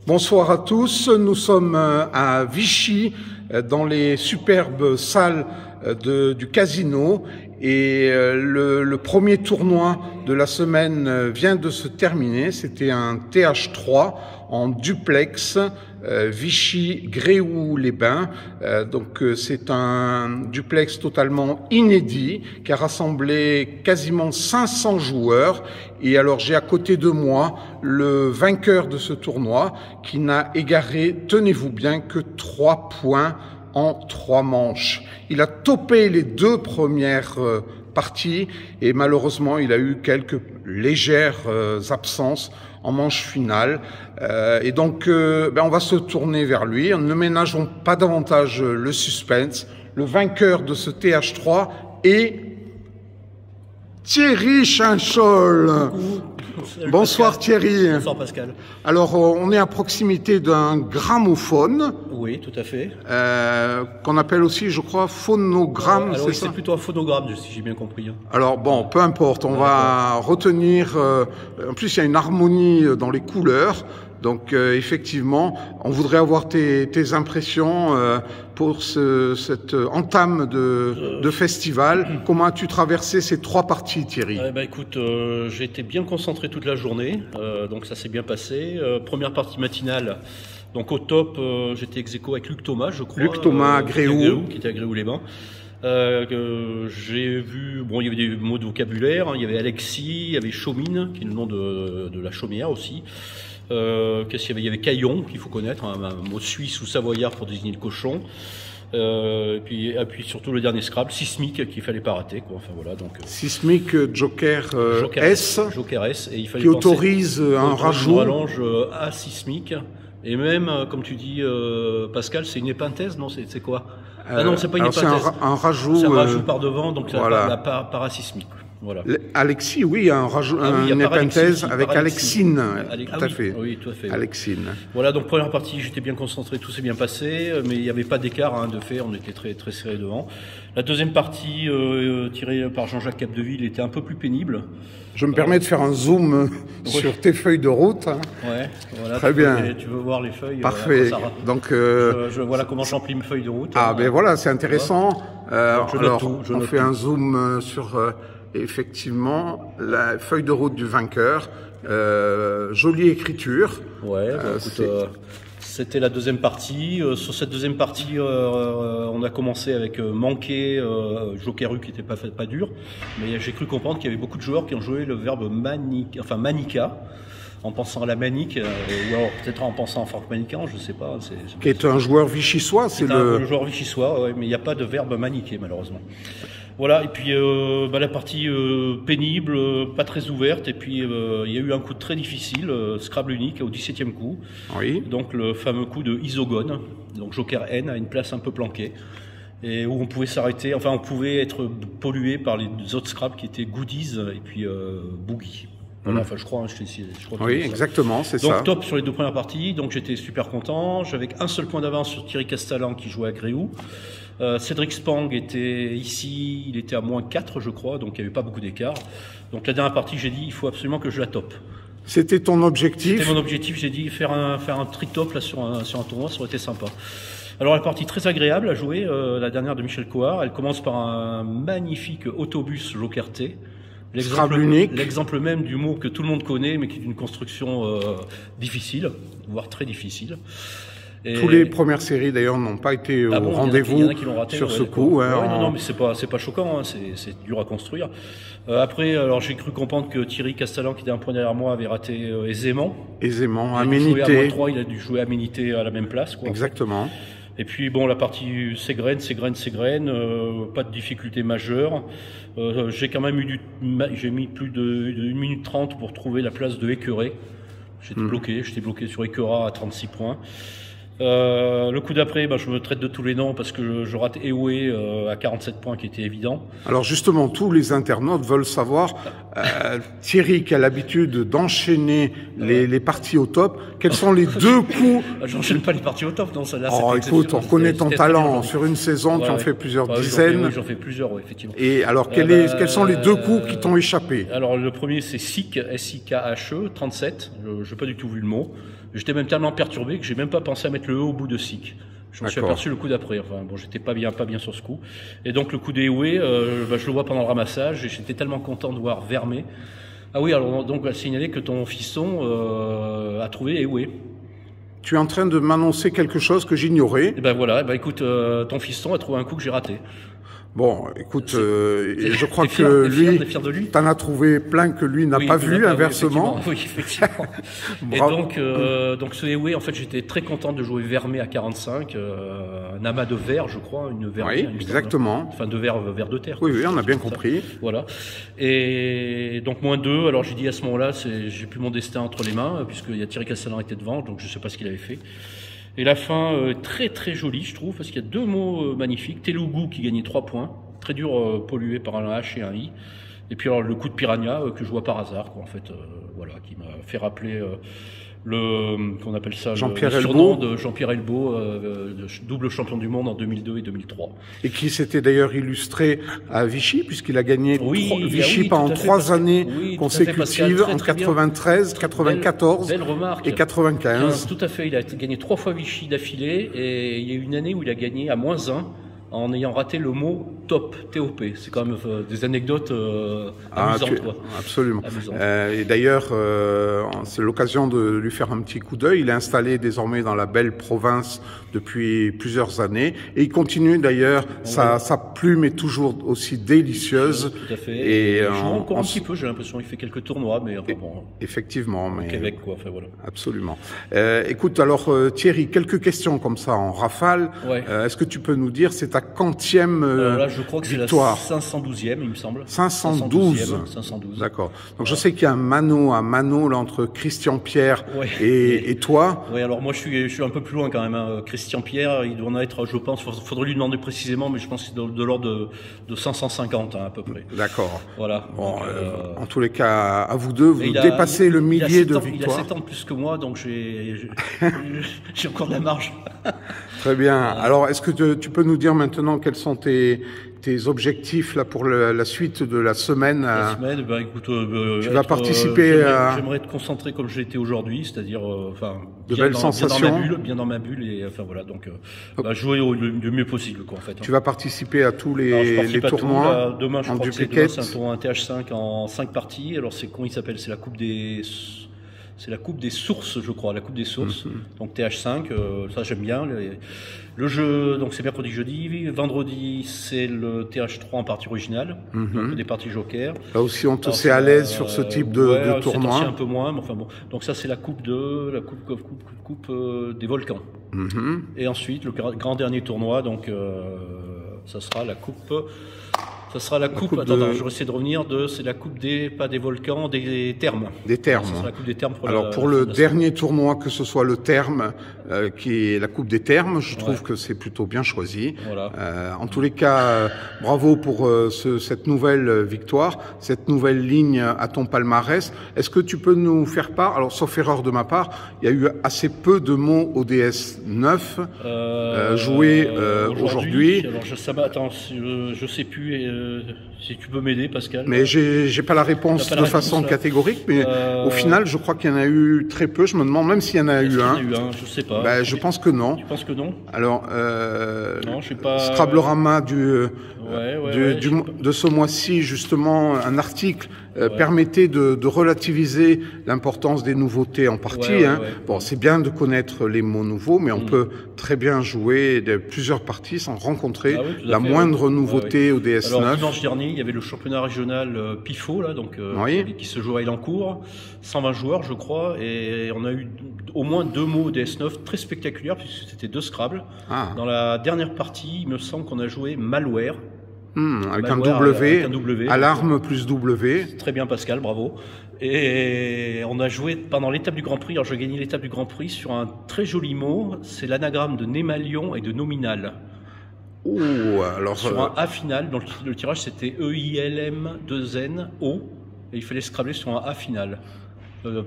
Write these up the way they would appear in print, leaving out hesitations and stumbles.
Bonsoir à tous, nous sommes à Vichy, dans les superbes salles du casino, et le premier tournoi de la semaine vient de se terminer. C'était un TH3 en duplex, Vichy-Gréoux-les-Bains. Donc c'est un duplex totalement inédit qui a rassemblé quasiment 500 joueurs. Et alors j'ai à côté de moi le vainqueur de ce tournoi qui n'a égaré, tenez-vous bien, que 3 points en 3 manches. Il a topé les 2 premières parties et malheureusement il a eu quelques légères absences en manche finale. Et donc on va se tourner vers lui. Ne ménageons pas davantage le suspense. Le vainqueur de ce TH3 est Thierry Chinchol. Bonsoir Pascal. Thierry. Bonsoir Pascal. Alors on est à proximité d'un gramophone. Oui, tout à fait. Qu'on appelle aussi, je crois, phonogramme. Alors oui, c'est plutôt un phonogramme, si j'ai bien compris. Alors bon, peu importe, on va retenir. En plus, il y a une harmonie dans les couleurs. Donc effectivement, on voudrait avoir tes impressions pour cette entame de festival. Comment as-tu traversé ces 3 parties, Thierry? Écoute, j'ai été bien concentré toute la journée, donc ça s'est bien passé. Première partie matinale, donc au top, j'étais ex-aequo avec Luc Thomas, je crois. Luc Thomas, Gréoux. Qui était à Gréoux-les-Bains. J'ai vu, bon, il y avait des mots de vocabulaire, hein, il y avait Alexis, il y avait Chaumine, qui est le nom de la chaumière aussi. Qu'est-ce qu'il y avait? Il y avait Caillon, qu'il faut connaître, un mot suisse ou savoyard pour désigner le cochon. Et puis surtout le dernier Scrabble, Sismique, qu'il fallait pas rater, quoi. Enfin voilà, donc Sismique, Joker S, Joker S, et il fallait qui autorise un rajout, un rallonge asismique. Et même, comme tu dis, Pascal, c'est une épinthèse, non? C'est quoi? Ah non, c'est pas une épinthèse. C'est un rajout. C'est un rajout par devant, donc voilà. la parasismique. Voilà. Alexis, oui, un rajout, une épinthèse avec Alexine. Tout à fait. Oui, tout à fait. Alexine. Voilà, donc première partie, j'étais bien concentré, tout s'est bien passé, mais il n'y avait pas d'écart de fait, on était très, très serré devant. La deuxième partie, tirée par Jean-Jacques Capdeville, était un peu plus pénible. Je me permets de faire un zoom sur tes feuilles de route. Ouais, voilà. Très bien. Tu veux voir les feuilles? Parfait. Donc, voilà comment j'emplis mes feuilles de route. Ah, ben voilà, c'est intéressant. Alors, on fait un zoom sur effectivement la feuille de route du vainqueur. Jolie écriture. Ouais, écoute, c'était la deuxième partie. Sur cette deuxième partie, on a commencé avec manquer Jokeru qui n'était pas dur, mais j'ai cru comprendre qu'il y avait beaucoup de joueurs qui ont joué le verbe manica, en pensant à la manique, ou alors peut-être en pensant à Franck Manican, je ne sais pas. Qui est un joueur vichysois, c'est un joueur vichysois, ouais, mais il n'y a pas de verbe maniquer malheureusement. Voilà, et puis la partie pénible, pas très ouverte, et puis il y a eu un coup très difficile, Scrabble unique au 17e coup. Oui. Donc le fameux coup de isogone, donc Joker N à une place un peu planquée, et où on pouvait s'arrêter, enfin on pouvait être pollué par les autres Scrabble qui étaient Goodies et puis Boogie. Voilà, enfin je crois oui, exactement, c'est ça. Donc top sur les 2 premières parties, donc j'étais super content, j'avais un seul point d'avance sur Thierry Castalan qui jouait à Gréoux. Cédric Spang était ici, il était à -4 je crois, donc il n'y avait pas beaucoup d'écart. Donc la dernière partie, j'ai dit il faut absolument que je la top. C'était ton objectif? C'était mon objectif, j'ai dit faire un tri-top là sur un tournoi, ça aurait été sympa. Alors la partie très agréable à jouer, la dernière de Michel Cohard, elle commence par un magnifique autobus Joker T. L'exemple même du mot que tout le monde connaît, mais qui est d'une construction difficile, voire très difficile. Et tous les premières séries d'ailleurs n'ont pas été au rendez-vous sur ce coup. Hein, non, mais c'est pas choquant, hein, c'est dur à construire. Après, alors j'ai cru comprendre que Thierry Castalan, qui était un point derrière moi, avait raté aisément. Aisément, Aménité. À -3, il a dû jouer Aménité à la même place, quoi. Exactement. Et puis bon, la partie s'égrène, pas de difficulté majeure. J'ai quand même j'ai mis plus de 1 minute 30 pour trouver la place de Écœuré. J'étais bloqué sur Écœura à 36 points. Le coup d'après, je me traite de tous les noms parce que je rate Ewe à 47 points qui était évident. Alors justement, tous les internautes veulent savoir, Thierry qui a l'habitude d'enchaîner les parties au top, quels sont les deux coups... J'enchaîne pas les parties au top, non, ça là. Oh, écoute, on connaît ton talent. Sur une saison, tu en fais plusieurs dizaines. J'en fais plusieurs, effectivement. Et alors, quels sont les deux coups qui t'ont échappé? Alors, le premier, c'est SIK, S-I-K-H-E, 37. Je n'ai pas du tout vu le mot. J'étais même tellement perturbé que j'ai même pas pensé à mettre le E au bout de SIK. Je me suis aperçu le coup d'après. Enfin, bon, j'étais pas bien sur ce coup. Et donc, le coup des Ewe, je le vois pendant le ramassage et j'étais tellement content de voir Vermet. Ah oui, alors, donc, à signaler que ton fiston a trouvé Ewe. Tu es en train de m'annoncer quelque chose que j'ignorais. Et ben voilà, écoute, ton fiston a trouvé un coup que j'ai raté. Bon, écoute, je crois que lui, t'en as trouvé plein que lui n'a pas vu, inversement. Oui, effectivement. Et donc ce Ewe, en fait, j'étais très content de jouer Vermet à 45, un amas de verre, je crois, une verre. Oui, exactement. Enfin, de verre de terre. Oui, on a bien compris. Voilà. Et donc, -2, alors j'ai dit à ce moment-là, j'ai plus mon destin entre les mains, puisqu'il y a Thierry Castellan qui était devant, donc je sais pas ce qu'il avait fait. Et la fin, très très jolie, je trouve, parce qu'il y a deux mots magnifiques. Telugu qui gagnait 3 points, très dur, pollué par un H et un I. Et puis alors le coup de Piranha que je vois par hasard, quoi, en fait, voilà, qui m'a fait rappeler qu'on appelle ça Jean-Pierre le surnom Elbaut. de Jean-Pierre Elbaut, double champion du monde en 2002 et 2003. Et qui s'était d'ailleurs illustré à Vichy, puisqu'il a gagné Vichy pendant 3 années consécutives, en 93, 94 belle remarque. Et 95. Tout à fait, il a gagné 3 fois Vichy d'affilée, et il y a eu une année où il a gagné à -1. En ayant raté le mot top, TOP. C'est quand même des anecdotes amusantes. Absolument. Et d'ailleurs, c'est l'occasion de lui faire un petit coup d'œil. Il est installé désormais dans la belle province depuis plusieurs années. Et il continue d'ailleurs, sa plume est toujours aussi délicieuse. Tout à fait. Et il joue encore un petit peu, j'ai l'impression. Il fait quelques tournois, mais enfin bon. Effectivement. Mais Québec, quoi. Enfin, voilà. Absolument. Écoute, alors Thierry, quelques questions comme ça en rafale. Ouais. Est-ce que tu peux nous dire, c'est ta quantième là, je crois que victoire? C'est la 512e, il me semble. 512. 512. D'accord. Donc je sais qu'il y a un mano à mano là entre Christian Pierre et toi. Oui, alors moi je suis un peu plus loin quand même. Hein. Christian Pierre, il doit en être, je pense, faudrait lui demander précisément, mais je pense que c'est de l'ordre de 550 à peu près. D'accord. Voilà. Bon, en tous les cas, à vous deux, vous dépassez le millier de victoires. Il a 7 ans de plus que moi, donc j'ai encore de la marge. Très bien. Alors, est-ce que tu peux nous dire maintenant quels sont tes objectifs là pour la suite de la semaine? La semaine, écoute, tu vas participer à... J'aimerais être concentré comme j'ai été aujourd'hui, c'est-à-dire, de belles sensations, bien dans ma bulle, et enfin voilà, donc jouer le mieux possible, quoi, en fait. Tu vas participer à tous les tournois. Demain, je en crois duplicate. Que c'est un tournoi, un TH5 en 5 parties. Alors c'est comment il s'appelle? C'est la coupe des sources, je crois, la coupe des sources. Donc TH5, ça j'aime bien. Le jeu, donc c'est mercredi, jeudi. Vendredi, c'est le TH3 en partie originale, donc des parties joker. Là aussi, on te sait à l'aise sur ce type de tournoi. C'est un peu moins, mais enfin bon. Donc ça, c'est la coupe des volcans. Et ensuite, le grand dernier tournoi, donc ça sera la coupe. Ça sera la coupe. Attends, je vais essayer de revenir. C'est la coupe pas des volcans, des thermes. Des thermes. Ça sera la coupe des thermes. Pour le dernier tournoi, que ce soit le terme, qui est la coupe des thermes, je trouve que c'est plutôt bien choisi. Voilà. En tous les cas, bravo pour cette nouvelle victoire, cette nouvelle ligne à ton palmarès. Est-ce que tu peux nous faire part, alors sauf erreur de ma part, il y a eu assez peu de mots ODS 9 joués aujourd'hui. Alors je sais plus. Si tu peux m'aider, Pascal. Mais j'ai pas la réponse de façon catégorique, mais au final, je crois qu'il y en a eu très peu. Je me demande même s'il y en a eu un. Je sais pas. Je pense que non. Tu penses que non? Alors, non, je sais pas. Scrablerama de ce mois-ci, justement, un article permettait de relativiser l'importance des nouveautés en partie. Bon, c'est bien de connaître les mots nouveaux, mais on peut très bien jouer plusieurs parties sans rencontrer la moindre nouveauté au DS9. Alors, dimanche dernier, il y avait le championnat régional PIFO, là, donc, qui se joue à Elancourt, 120 joueurs, je crois, et on a eu au moins 2 mots au DS9 très spectaculaires, puisque c'était 2 Scrabble. Dans la dernière partie, il me semble qu'on a joué Malware. Avec un W, alarme plus W. Très bien, Pascal, bravo. Et on a joué pendant l'étape du Grand Prix. Alors, j'ai gagné l'étape du Grand Prix sur un très joli mot. C'est l'anagramme de Némalion et de nominal. Alors sur un A final, donc le tirage c'était EILM 2N O, et il fallait scrabler sur un A final.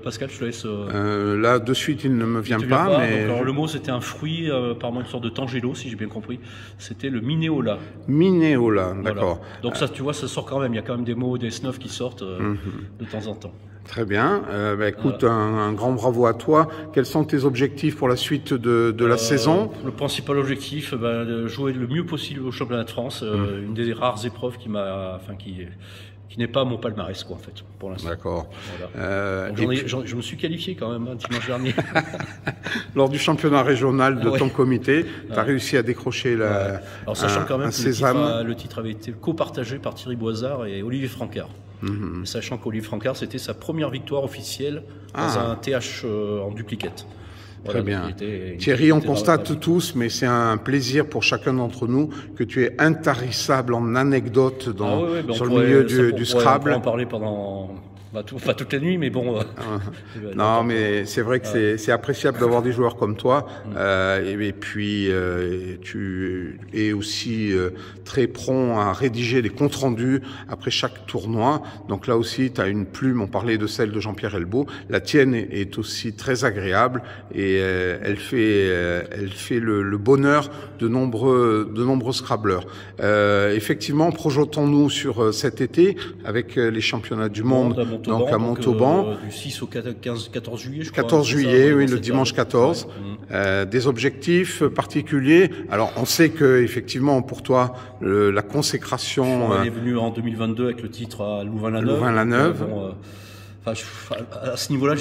Pascal, je te laisse. Là, de suite, il ne me vient pas. Mais... Donc, alors, le mot, c'était un fruit, apparemment une sorte de tangelo, si j'ai bien compris. C'était le Minéola. Minéola, d'accord. Voilà. Donc, ça, tu vois, ça sort quand même. Il y a quand même des mots, des snuffs qui sortent de temps en temps. Très bien. Écoute, un grand bravo à toi. Quels sont tes objectifs pour la suite de la saison? Le principal objectif, de jouer le mieux possible au championnat de France. Une des rares épreuves qui n'est pas mon palmarès, quoi, en fait, pour l'instant. D'accord. Voilà. Je me suis qualifié quand même dimanche dernier. Lors du championnat régional de ton comité, tu as réussi à décrocher Alors, sachant quand même que le titre avait été co-partagé par Thierry Boisard et Olivier Francard. Sachant qu'Olivier Francard, c'était sa première victoire officielle dans un TH en duplicate. Très bien. Thierry, on constate tous, mais c'est un plaisir pour chacun d'entre nous que tu es intarissable en anecdotes sur le milieu du Scrabble. On pourrait en parler pendant... pas toute la nuit, mais bon. Non, mais c'est vrai que c'est appréciable d'avoir des joueurs comme toi. Et puis, tu es aussi très prompt à rédiger des comptes rendus après chaque tournoi. Donc là aussi, tu as une plume. On parlait de celle de Jean-Pierre Elbaut. La tienne est aussi très agréable et elle fait le bonheur de nombreux scrabbleurs. Effectivement, projetons-nous sur cet été avec les championnats du monde. Donc à Montauban. Du 6 au 14 juillet, je crois. 14 juillet, oui, le dimanche 14. Des objectifs particuliers. Alors, on sait que effectivement, pour toi, la consécration... On est venu en 2022 avec le titre à Louvain-la-Neuve. Louvain-la-Neuve. À ce niveau-là,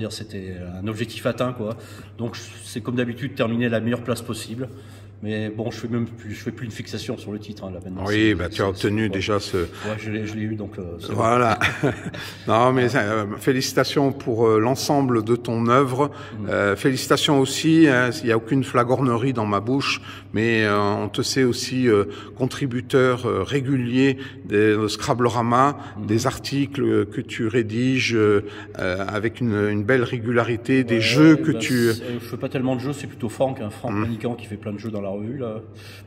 c'était un objectif atteint, quoi. Donc, c'est comme d'habitude, terminer la meilleure place possible. Mais bon, je fais plus une fixation sur le titre, là, maintenant. Oui, tu as obtenu déjà ce... Ouais, je l'ai eu, donc... voilà. Non, mais félicitations pour l'ensemble de ton œuvre. Félicitations aussi, il n'y a aucune flagornerie dans ma bouche, mais on te sait aussi contributeur régulier de Scrabblorama, des articles que tu rédiges avec une belle régularité, des jeux que tu... Je fais pas tellement de jeux, c'est plutôt Franck Manican qui fait plein de jeux dans la revue, là.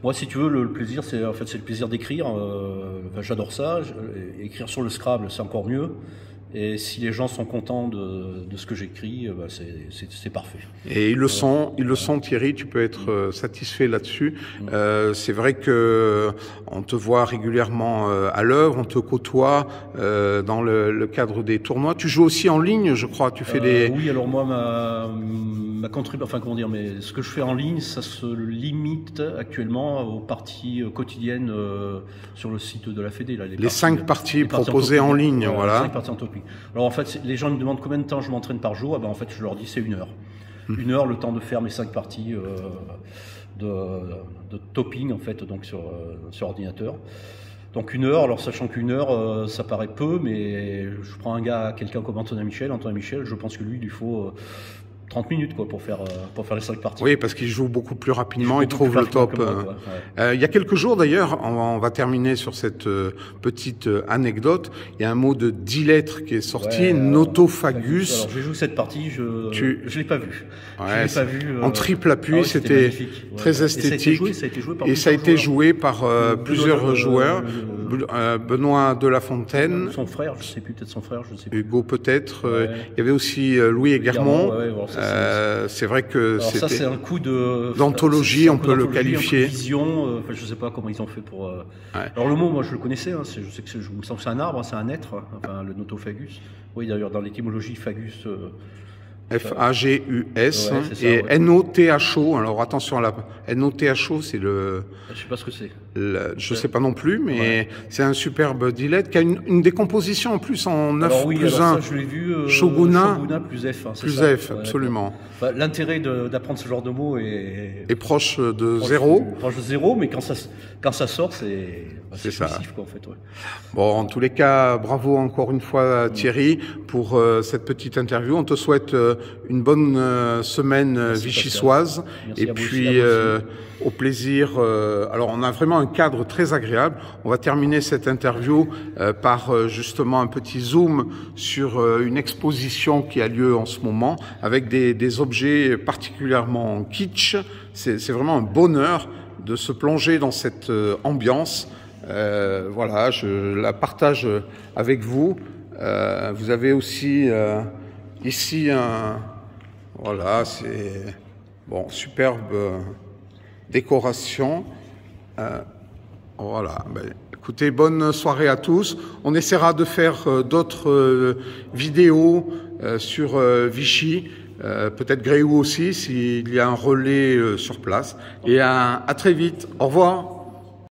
Moi, si tu veux, le plaisir, c'est le plaisir d'écrire. J'adore ça. Écrire sur le Scrabble, c'est encore mieux. Et si les gens sont contents de ce que j'écris, c'est parfait. Et ils le sont, Thierry, tu peux être satisfait là-dessus. C'est vrai que on te voit régulièrement à l'œuvre, on te côtoie dans le cadre des tournois. Tu joues aussi en ligne, je crois. Tu fais des... Oui, alors moi, ma contribution, mais ce que je fais en ligne, ça se limite actuellement aux parties quotidiennes sur le site de la Fédé. Là, les 5 parties proposées en ligne, voilà. 5 parties en topic. Alors en fait, les gens me demandent combien de temps je m'entraîne par jour. En fait, je leur dis c'est 1 heure. 1 heure, le temps de faire mes 5 parties de topping, en fait, donc sur ordinateur. Donc 1 heure, alors sachant qu'1 heure, ça paraît peu, mais je prends quelqu'un comme Antonin Michel, je pense que lui, il lui faut 30 minutes, quoi, pour faire les 5 parties. Oui, parce qu'il joue beaucoup plus rapidement, il trouve le top. Il y a quelques jours d'ailleurs, on va terminer sur cette petite anecdote. Il y a un mot de 10 lettres qui est sorti, Notophagus. Alors j'ai joué cette partie, je l'ai pas vu. Ouais, je l'ai pas vu. En triple appui, c'était très esthétique. Et ça a été joué par plusieurs joueurs. Benoît Delafontaine. Son frère, je sais plus, peut-être son frère, je sais plus. Hugo peut-être. Il y avait aussi Louis Egarmont. C'est vrai que c'est un coup d'anthologie, on peut le qualifier. Vision, je sais pas comment ils ont fait pour. Alors le mot, moi je le connaissais. Je sais que je me sens que c'est un arbre, c'est un être. Le Notophagus. Oui, d'ailleurs dans l'étymologie Fagus. F-A-G-U-S et N-O-T-H-O. Alors attention à la N-O-T-H-O, c'est le... Je sais pas ce que c'est. Je sais pas non plus, mais c'est un superbe dilette qui a une décomposition en plus en 9 plus 1. Ça, je l'ai vu. Shogunat plus F. Plus F, absolument. L'intérêt d'apprendre ce genre de mots est proche de 0. Proche de 0, mais quand ça sort, c'est ça. Jouissif, quoi, en fait. Ouais. Bon, en tous les cas, bravo encore une fois Thierry pour cette petite interview. On te souhaite une bonne semaine Merci, vichysoise. Merci Et à vous puis aussi, à vous aussi. au plaisir. Alors on a vraiment un cadre très agréable. On va terminer cette interview par justement un petit zoom sur une exposition qui a lieu en ce moment avec des objets particulièrement kitsch. C'est vraiment un bonheur de se plonger dans cette ambiance. Voilà, je la partage avec vous. Vous avez aussi ici voilà, c'est bon, superbe décoration. Voilà. Ben, écoutez, bonne soirée à tous. On essaiera de faire d'autres vidéos sur Vichy. Peut-être Gréoux aussi, s'il y a un relais sur place. Et à très vite. Au revoir.